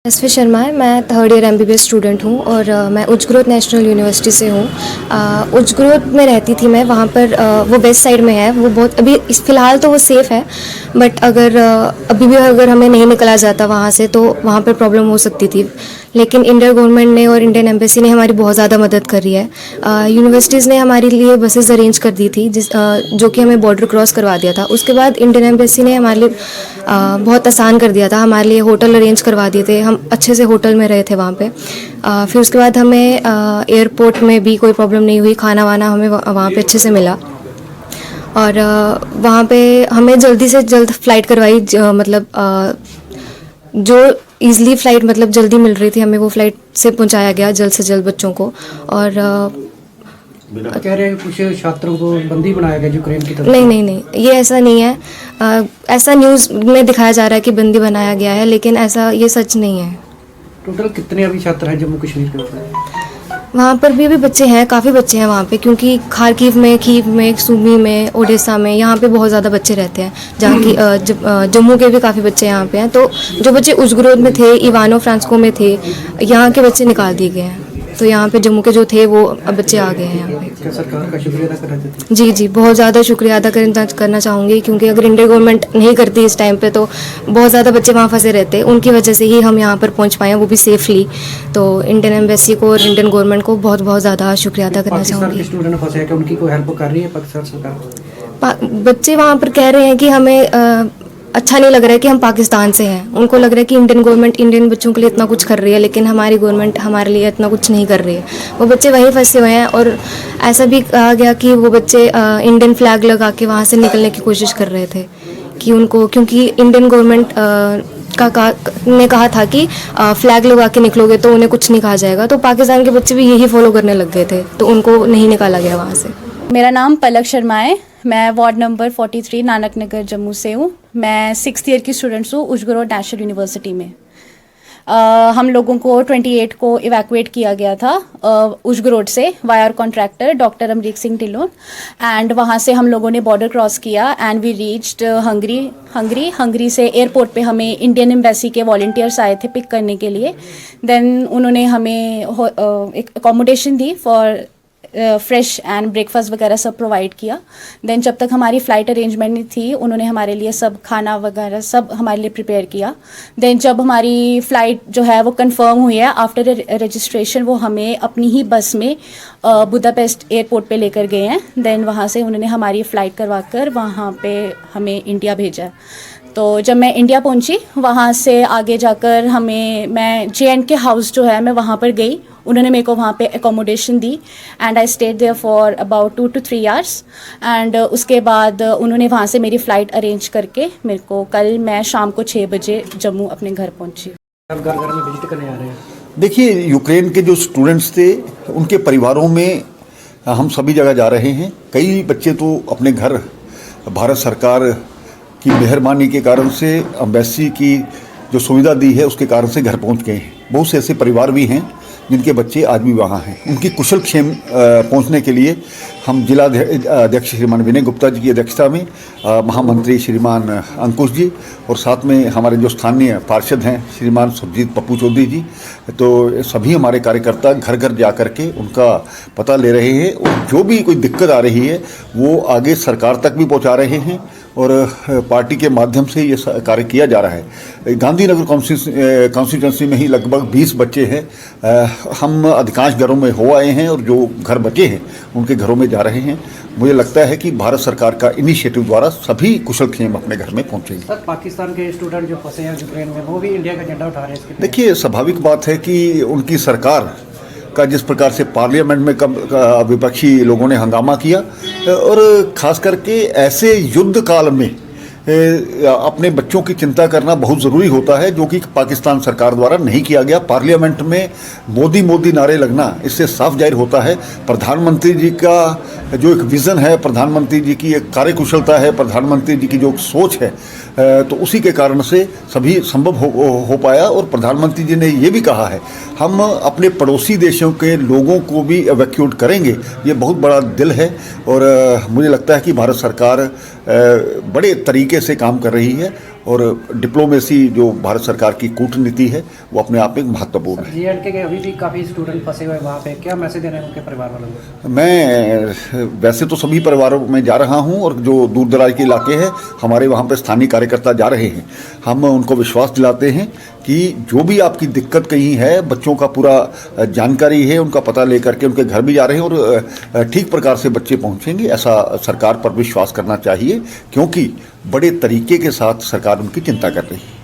SV Sharma है। मैं third year MBBS student हूँ और मैं उच्च ग्रोथ नेशनल यूनिवर्सिटी से हूँ। उच्च ग्रोथ में रहती थी मैं, वहाँ पर वो वेस्ट साइड में है। वो बहुत अभी फ़िलहाल तो वो सेफ़ है, बट अगर अभी भी अगर हमें नहीं निकला जाता वहाँ से तो वहाँ पर प्रॉब्लम हो सकती थी। लेकिन इंडियन गवर्नमेंट ने और इंडियन एम्बेसी ने हमारी बहुत ज़्यादा मदद करी है। यूनिवर्सिटीज़ ने हमारे लिए बसेस अरेंज कर दी थी जो कि हमें बॉर्डर क्रॉस करवा दिया था। उसके बाद इंडियन एम्बेसी ने हमारे लिए बहुत आसान कर दिया था। हमारे लिए होटल अरेंज करवा दिए थे, हम अच्छे से होटल में रहे थे वहाँ पे। फिर उसके बाद हमें एयरपोर्ट में भी कोई प्रॉब्लम नहीं हुई, खाना वाना हमें वहाँ पे अच्छे से मिला। और वहाँ पे हमें जल्दी से जल्द फ़्लाइट करवाई, जो ईज़िली फ़्लाइट मतलब जल्दी मिल रही थी हमें, वो फ़्लाइट से पहुँचाया गया जल्द से जल्द बच्चों को। और कह रहे हैं कुछ छात्रों को बंदी बनाया गया यूक्रेन की तरफ। नहीं, ये ऐसा नहीं है। ऐसा न्यूज़ में दिखाया जा रहा है कि बंदी बनाया गया है, लेकिन ऐसा ये सच नहीं है। टोटल कितने अभी छात्र हैं जम्मू कश्मीर के ऊपर? वहाँ पर भी अभी बच्चे हैं, काफ़ी बच्चे हैं वहाँ पे, क्योंकि खारकीव में, सूमी में, ओडिशा में, यहाँ पे बहुत ज़्यादा बच्चे रहते हैं। जहाँ की जम्मू के भी काफ़ी बच्चे यहाँ पे हैं। तो जो बच्चे उज़्ग्रोद में थे, इवानो फ्रांस्को में थे, यहाँ के बच्चे निकाल दिए गए हैं। तो यहाँ पे जम्मू के जो थे वो अब बच्चे आ गए हैं यहाँ पे। क्या सरकार का शुक्रिया अदा करना चाहते हैं? जी, बहुत ज़्यादा शुक्रिया अदा करना चाहूँगी, क्योंकि अगर इंडियन गवर्नमेंट नहीं करती इस टाइम पे तो बहुत ज़्यादा बच्चे वहाँ फंसे रहते। उनकी वजह से ही हम यहाँ पर पहुँच पाए हैं, वो भी सेफली। तो इंडियन एम्बेसी को और इंडियन गवर्नमेंट को बहुत ज़्यादा शुक्रिया अदा करना पाकिस्तान चाहूँगी। के स्टूडेंट फंसे हैं, क्या उनकी कोई हेल्प कर रही है पाकिस्तान सरकार? बच्चे वहाँ पर कह रहे हैं कि हमें अच्छा नहीं लग रहा है कि हम पाकिस्तान से हैं। उनको लग रहा है कि इंडियन गवर्नमेंट इंडियन बच्चों के लिए इतना कुछ कर रही है, लेकिन हमारी गवर्नमेंट हमारे लिए इतना कुछ नहीं कर रही है। वो बच्चे वहीं फंसे हुए हैं। और ऐसा भी कहा गया कि वो बच्चे इंडियन फ्लैग लगा के वहाँ से निकलने की कोशिश कर रहे थे, कि उनको, क्योंकि इंडियन गवर्नमेंट ने कहा था कि फ्लैग लगा के निकलोगे तो उन्हें कुछ नहीं कहा जाएगा। तो पाकिस्तान के बच्चे भी यही फॉलो करने लग गए थे, तो उनको नहीं निकाला गया वहाँ से। मेरा नाम पलक शर्मा है। मैं वार्ड नंबर 43 नानक नगर जम्मू से हूँ। मैं 6th ईयर की स्टूडेंट्स हूँ उच्च ग्रोथ नेशनल यूनिवर्सिटी में। हम लोगों को 28 को इवैक्यूएट किया गया था उच्च ग्रोथ से wire contractor doctor Amrik Singh Dhillon, and वहाँ से हम लोगों ने बॉर्डर क्रॉस किया एंड वी रीच्ड हंगरी से एयरपोर्ट पे हमें इंडियन एम्बेसी के वॉलंटियर्स आए थे पिक करने के लिए। देन उन्होंने हमें एक accommodation the for fresh and breakfast वगैरह सब प्रोवाइड किया। देन जब तक हमारी फ़्लाइट अरेंजमेंट नहीं थी, उन्होंने हमारे लिए सब खाना वगैरह सब हमारे लिए प्रिपेयर किया। देन जब हमारी फ़्लाइट जो है वो कंफर्म हुई है आफ्टर रजिस्ट्रेशन, वो हमें अपनी ही बस में बुदापेस्ट एयरपोर्ट पे लेकर गए हैं। देन वहाँ से उन्होंने हमारी फ़्लाइट करवा कर वहाँ पे हमें इंडिया भेजा। तो जब मैं इंडिया पहुँची, वहाँ से आगे जाकर मैं JNK हाउस जो है मैं वहाँ पर गई। उन्होंने मेरे को वहाँ पे एकोमोडेशन दी and I stayed there for about 2 to 3 hours. And उसके बाद उन्होंने वहाँ से मेरी फ़्लाइट अरेंज करके मेरे को कल मैं शाम को 6 बजे जम्मू अपने घर पहुँची। आप घर घर में विजिट करने आ रहे हैं? देखिए, यूक्रेन के जो स्टूडेंट्स थे उनके परिवारों में हम सभी जगह जा रहे हैं। कई बच्चे तो अपने घर भारत सरकार की मेहरबानी के कारण से, एम्बेसी की जो सुविधा दी है उसके कारण से घर पहुंच गए हैं। बहुत से ऐसे परिवार भी हैं जिनके बच्चे आज भी वहाँ हैं। उनकी कुशल क्षेम पहुँचने के लिए हम जिला अध्यक्ष श्रीमान विनय गुप्ता जी की अध्यक्षता में, महामंत्री श्रीमान अंकुश जी और साथ में हमारे जो स्थानीय पार्षद हैं श्रीमान सुरजीत पप्पू चौधरी जी, तो सभी हमारे कार्यकर्ता घर घर जा कर के उनका पता ले रहे हैं और जो भी कोई दिक्कत आ रही है वो आगे सरकार तक भी पहुँचा रहे हैं और पार्टी के माध्यम से ये कार्य किया जा रहा है। गांधीनगर कॉन्स्टिट्यूंसी में ही लगभग 20 बच्चे हैं। हम अधिकांश घरों में हो आए हैं और जो घर बचे हैं उनके घरों में जा रहे हैं। मुझे लगता है कि भारत सरकार का इनिशिएटिव द्वारा सभी कुशल क्षेम अपने घर में पहुंचेंगे। सर, पाकिस्तान के स्टूडेंट जो फंसे हैं यूक्रेन में, वो भी इंडिया का झंडा उठा रहे हैं? देखिए, स्वाभाविक बात है कि उनकी सरकार का जिस प्रकार से पार्लियामेंट में विपक्षी लोगों ने हंगामा किया और ख़ास करके ऐसे युद्ध काल में अपने बच्चों की चिंता करना बहुत ज़रूरी होता है, जो कि पाकिस्तान सरकार द्वारा नहीं किया गया। पार्लियामेंट में मोदी मोदी नारे लगना, इससे साफ जाहिर होता है प्रधानमंत्री जी का जो एक विज़न है, प्रधानमंत्री जी की एक कार्यकुशलता है, प्रधानमंत्री जी की जो सोच है, तो उसी के कारण से सभी संभव हो पाया। और प्रधानमंत्री जी ने ये भी कहा है हम अपने पड़ोसी देशों के लोगों को भी एवैक्यूएट करेंगे। ये बहुत बड़ा दिल है और मुझे लगता है कि भारत सरकार बड़े तरीके से काम कर रही है और डिप्लोमेसी जो भारत सरकार की कूटनीति है वो अपने आप में महत्वपूर्ण है। J&K के अभी भी काफ़ी स्टूडेंट फंसे हुए हैं वहाँ पे, क्या मैसेज देना है उनके परिवार वालों को? मैं वैसे तो सभी परिवारों में जा रहा हूं और जो दूर दराज के इलाके हैं हमारे वहां पर स्थानीय कार्यकर्ता जा रहे हैं। हम उनको विश्वास दिलाते हैं कि जो भी आपकी दिक्कत कहीं है, बच्चों का पूरा जानकारी है, उनका पता लेकर के उनके घर भी जा रहे हैं और ठीक प्रकार से बच्चे पहुंचेंगे, ऐसा सरकार पर विश्वास करना चाहिए, क्योंकि बड़े तरीके के साथ सरकार उनकी चिंता कर रही है।